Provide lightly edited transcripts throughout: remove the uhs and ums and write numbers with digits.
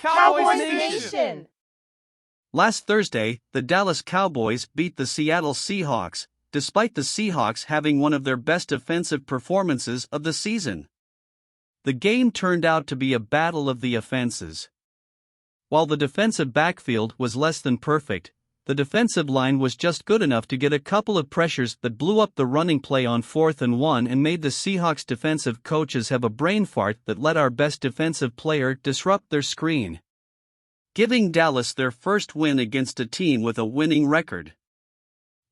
Cowboys Nation! Last Thursday, the Dallas Cowboys beat the Seattle Seahawks, despite the Seahawks having one of their best offensive performances of the season. The game turned out to be a battle of the offenses. While the defensive backfield was less than perfect, the defensive line was just good enough to get a couple of pressures that blew up the running play on 4th and 1 and made the Seahawks defensive coaches have a brain fart that let our best defensive player disrupt their screen, giving Dallas their first win against a team with a winning record.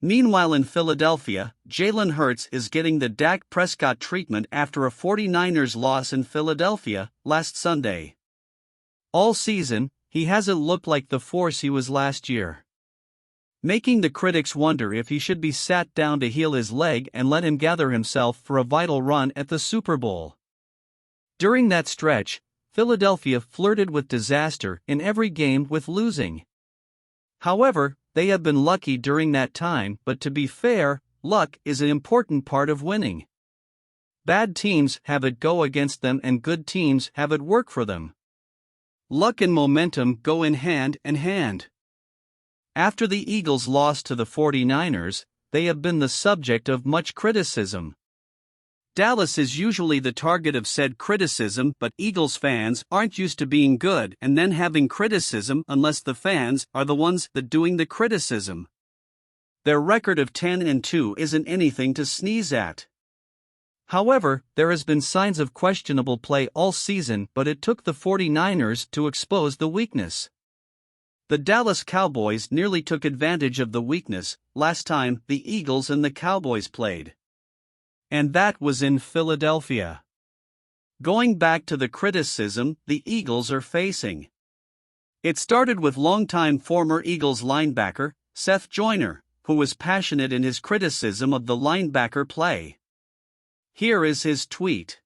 Meanwhile in Philadelphia, Jalen Hurts is getting the Dak Prescott treatment after a 49ers loss in Philadelphia last Sunday. All season, he hasn't looked like the force he was last year, making the critics wonder if he should be sat down to heal his leg and let him gather himself for a vital run at the Super Bowl. During that stretch, Philadelphia flirted with disaster in every game with losing. However, they have been lucky during that time, but to be fair, luck is an important part of winning. Bad teams have it go against them and good teams have it work for them. Luck and momentum go in hand in hand. After the Eagles lost to the 49ers, they have been the subject of much criticism. Dallas is usually the target of said criticism, but Eagles fans aren't used to being good and then having criticism unless the fans are the ones that doing the criticism. Their record of 10-2 isn't anything to sneeze at. However, there has been signs of questionable play all season, but it took the 49ers to expose the weakness. The Dallas Cowboys nearly took advantage of the weakness last time the Eagles and the Cowboys played, and that was in Philadelphia. Going back to the criticism the Eagles are facing, it started with longtime former Eagles linebacker Seth Joyner, who was passionate in his criticism of the linebacker play. Here is his tweet.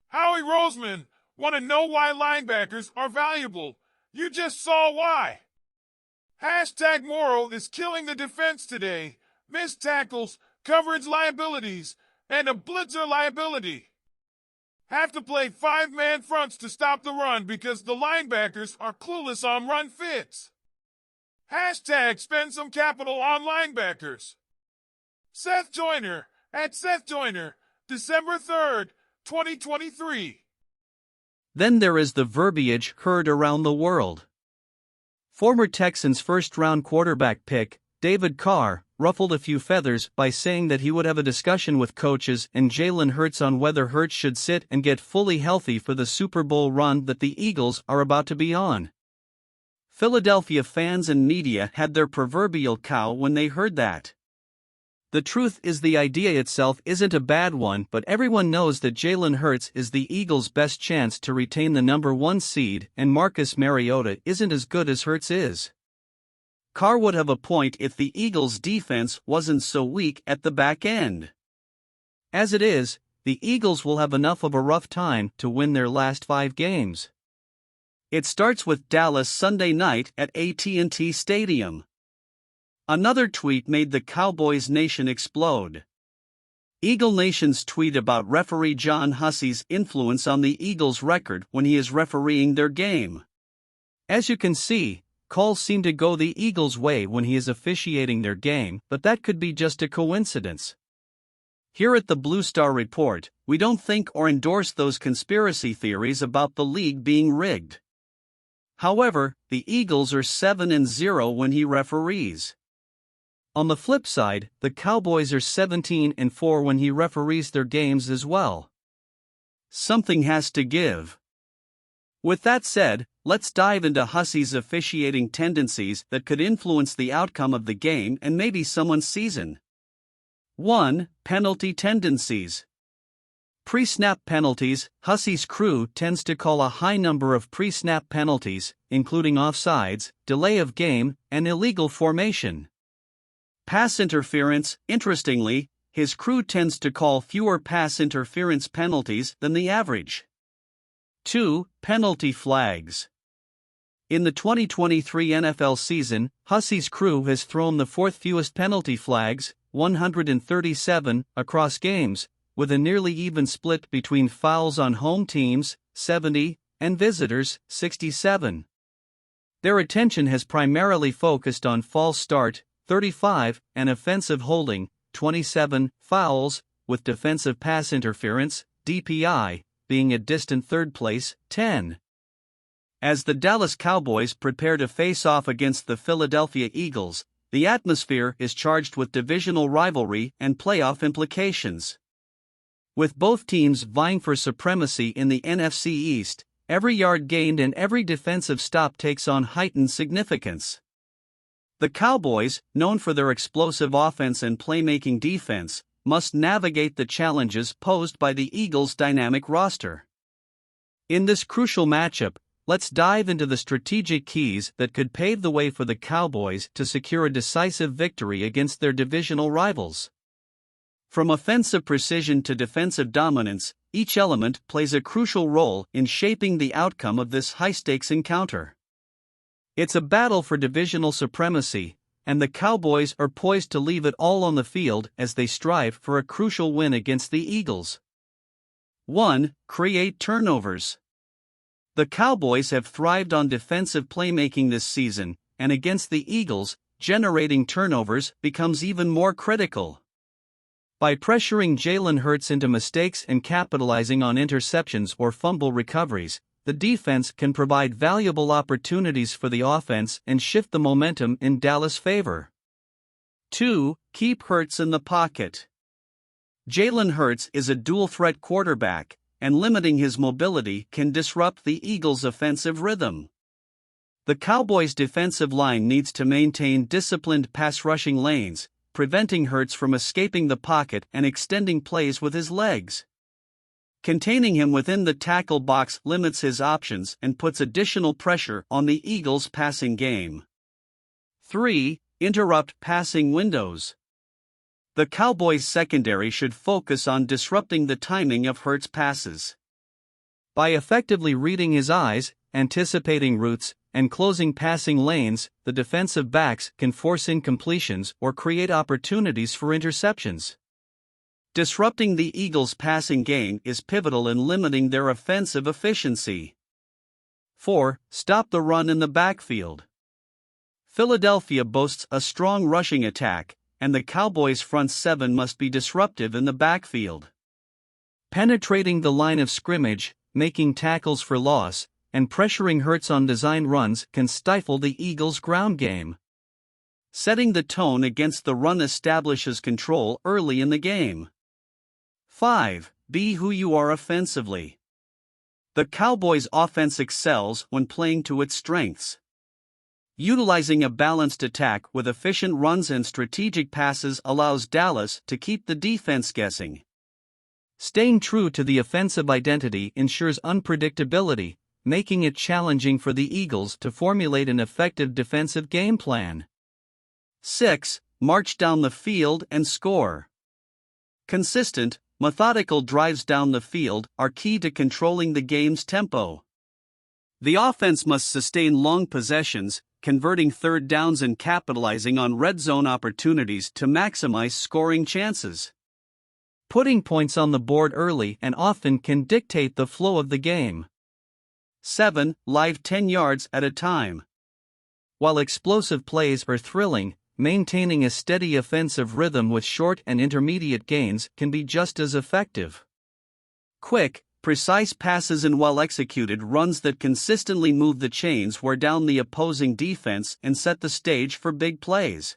Howie Roseman, want to know why linebackers are valuable? You just saw why. Hashtag moral is killing the defense today. Missed tackles, coverage liabilities, and a blitzer liability. Have to play 5-man fronts to stop the run because the linebackers are clueless on run fits. Hashtag spend some capital on linebackers. Seth Joyner, at Seth Joyner, December 3rd, 2023. Then there is the verbiage heard around the world. Former Texans first-round quarterback pick, David Carr, ruffled a few feathers by saying that he would have a discussion with coaches and Jalen Hurts on whether Hurts should sit and get fully healthy for the Super Bowl run that the Eagles are about to be on. Philadelphia fans and media had their proverbial cow when they heard that. The truth is the idea itself isn't a bad one, but everyone knows that Jalen Hurts is the Eagles' best chance to retain the number 1 seed and Marcus Mariota isn't as good as Hurts is. Carr would have a point if the Eagles' defense wasn't so weak at the back end. As it is, the Eagles will have enough of a rough time to win their last 5 games. It starts with Dallas Sunday night at AT&T Stadium. Another tweet made the Cowboys Nation explode. Eagle Nation's tweet about referee John Hussey's influence on the Eagles' record when he is refereeing their game. As you can see, calls seem to go the Eagles' way when he is officiating their game, but that could be just a coincidence. Here at the Blue Star Report, we don't think or endorse those conspiracy theories about the league being rigged. However, the Eagles are 7-0 when he referees. On the flip side, the Cowboys are 17-4 when he referees their games as well. Something has to give. With that said, let's dive into Hussey's officiating tendencies that could influence the outcome of the game and maybe someone's season. 1. Penalty tendencies. Pre-snap penalties. Hussey's crew tends to call a high number of pre-snap penalties, including offsides, delay of game, and illegal formation. Pass interference. Interestingly, his crew tends to call fewer pass interference penalties than the average. 2. Penalty flags. In the 2023 NFL season, Hussey's crew has thrown the 4th fewest penalty flags, 137, across games, with a nearly even split between fouls on home teams, 70, and visitors, 67. Their attention has primarily focused on false start, 35, and offensive holding, 27, fouls, with defensive pass interference, DPI, being a distant third place, 10. As the Dallas Cowboys prepare to face off against the Philadelphia Eagles, the atmosphere is charged with divisional rivalry and playoff implications. With both teams vying for supremacy in the NFC East, every yard gained and every defensive stop takes on heightened significance. The Cowboys, known for their explosive offense and playmaking defense, must navigate the challenges posed by the Eagles' dynamic roster. In this crucial matchup, let's dive into the strategic keys that could pave the way for the Cowboys to secure a decisive victory against their divisional rivals. From offensive precision to defensive dominance, each element plays a crucial role in shaping the outcome of this high-stakes encounter. It's a battle for divisional supremacy, and the Cowboys are poised to leave it all on the field as they strive for a crucial win against the Eagles. 1. Create turnovers. The Cowboys have thrived on defensive playmaking this season, and against the Eagles, generating turnovers becomes even more critical. By pressuring Jalen Hurts into mistakes and capitalizing on interceptions or fumble recoveries, the defense can provide valuable opportunities for the offense and shift the momentum in Dallas' favor. 2. Keep Hurts in the pocket. Jalen Hurts is a dual-threat quarterback, and limiting his mobility can disrupt the Eagles' offensive rhythm. The Cowboys' defensive line needs to maintain disciplined pass-rushing lanes, preventing Hurts from escaping the pocket and extending plays with his legs. Containing him within the tackle box limits his options and puts additional pressure on the Eagles' passing game. 3. Interrupt passing windows. The Cowboys' secondary should focus on disrupting the timing of Hurts' passes. By effectively reading his eyes, anticipating routes, and closing passing lanes, the defensive backs can force incompletions or create opportunities for interceptions. Disrupting the Eagles' passing game is pivotal in limiting their offensive efficiency. 4. Stop the run in the backfield. Philadelphia boasts a strong rushing attack, and the Cowboys' front seven must be disruptive in the backfield. Penetrating the line of scrimmage, making tackles for loss, and pressuring Hurts on design runs can stifle the Eagles' ground game. Setting the tone against the run establishes control early in the game. 5. Be who you are offensively. The Cowboys' offense excels when playing to its strengths. Utilizing a balanced attack with efficient runs and strategic passes allows Dallas to keep the defense guessing. Staying true to the offensive identity ensures unpredictability, making it challenging for the Eagles to formulate an effective defensive game plan. 6. March down the field and score. Consistent, methodical drives down the field are key to controlling the game's tempo. The offense must sustain long possessions, converting third downs and capitalizing on red zone opportunities to maximize scoring chances. Putting points on the board early and often can dictate the flow of the game. 7. Live 10 yards at a time. While explosive plays are thrilling, maintaining a steady offensive rhythm with short and intermediate gains can be just as effective. Quick, precise passes and well-executed runs that consistently move the chains wear down the opposing defense and set the stage for big plays.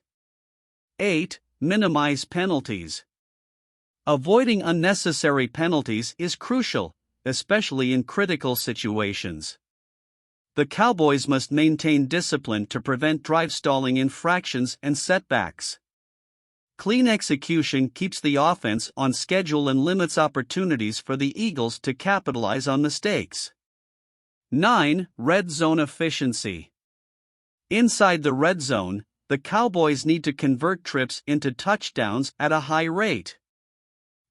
8. Minimize penalties. Avoiding unnecessary penalties is crucial, especially in critical situations. The Cowboys must maintain discipline to prevent drive stalling infractions and setbacks. Clean execution keeps the offense on schedule and limits opportunities for the Eagles to capitalize on mistakes. 9. Red zone efficiency. Inside the red zone, the Cowboys need to convert trips into touchdowns at a high rate.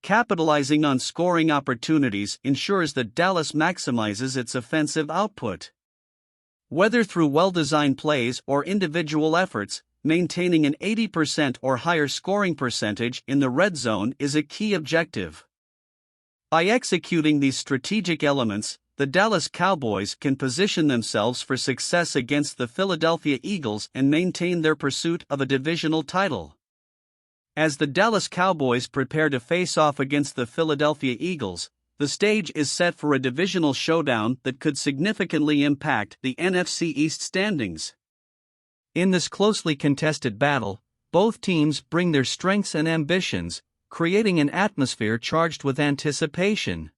Capitalizing on scoring opportunities ensures that Dallas maximizes its offensive output. Whether through well-designed plays or individual efforts, maintaining an 80% or higher scoring percentage in the red zone is a key objective. By executing these strategic elements, the Dallas Cowboys can position themselves for success against the Philadelphia Eagles and maintain their pursuit of a divisional title. As the Dallas Cowboys prepare to face off against the Philadelphia Eagles, the stage is set for a divisional showdown that could significantly impact the NFC East standings. In this closely contested battle, both teams bring their strengths and ambitions, creating an atmosphere charged with anticipation.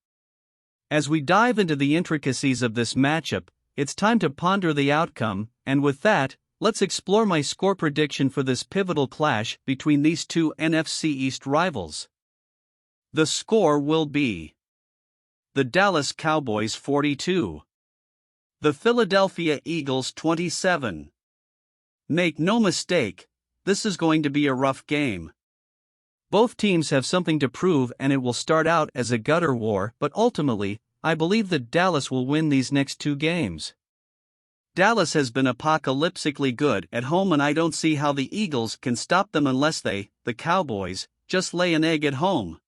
As we dive into the intricacies of this matchup, it's time to ponder the outcome, and with that, let's explore my score prediction for this pivotal clash between these two NFC East rivals. The score will be the Dallas Cowboys 42, the Philadelphia Eagles 27. Make no mistake, this is going to be a rough game. Both teams have something to prove and it will start out as a gutter war, but ultimately, I believe that Dallas will win these next two games. Dallas has been apocalyptically good at home and I don't see how the Eagles can stop them unless they, the Cowboys, just lay an egg at home.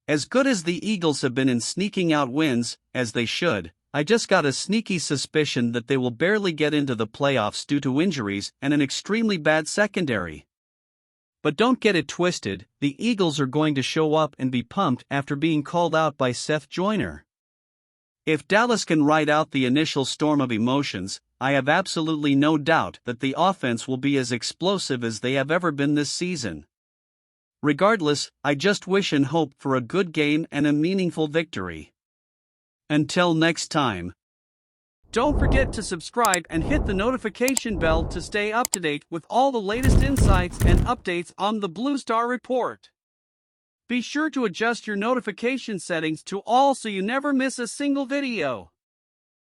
As good as the Eagles have been in sneaking out wins, as they should, I just got a sneaky suspicion that they will barely get into the playoffs due to injuries and an extremely bad secondary. But don't get it twisted, the Eagles are going to show up and be pumped after being called out by Seth Joyner. If Dallas can ride out the initial storm of emotions, I have absolutely no doubt that the offense will be as explosive as they have ever been this season. Regardless, I just wish and hope for a good game and a meaningful victory. Until next time. Don't forget to subscribe and hit the notification bell to stay up to date with all the latest insights and updates on the Blue Star Report. Be sure to adjust your notification settings to all so you never miss a single video.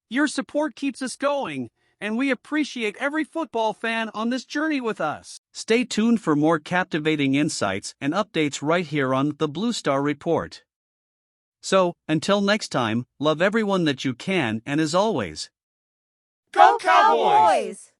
Your support keeps us going, and we appreciate every football fan on this journey with us. Stay tuned for more captivating insights and updates right here on the Blue Star Report. So, until next time, love everyone that you can and as always, Go Cowboys!